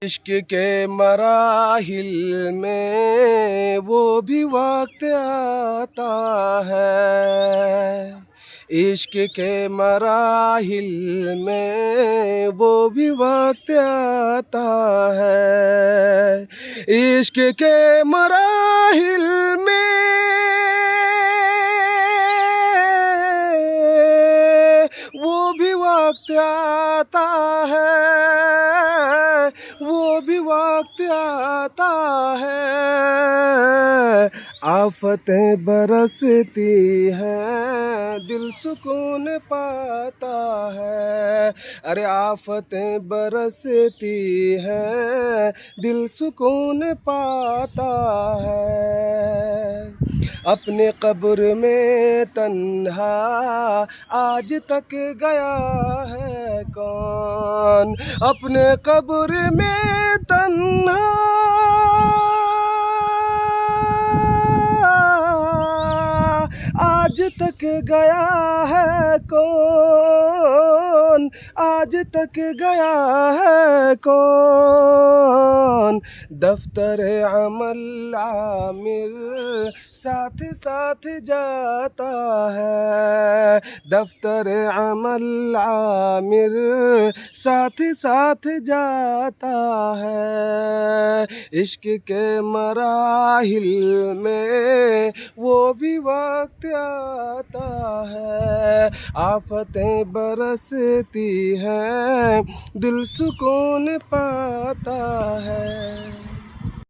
इश्क के मराहिल में वो भी वक्त आता है। इश्क के मराहिल में वो भी वक्त आता है। इश्क के मराहिल में वो भी वक्त आता है। वो भी वक्त आता है। आफतें बरसती हैं, दिल सुकून पाता है। अरे आफतें बरसती हैं, दिल सुकून पाता है। अपने कब्र में तन्हा आज तक गया है कौन? अपने कब्र में तन्हा आज तक गया है कौन? आज तक गया है कौन? दफ्तर अमल आमिर साथ साथ जाता है। दफ्तर अमल आमिर साथ साथ जाता है। इश्क के मराहिल में वो भी वक्त आता है। आफतें बरसती हैं, दिल सुकून पाता है।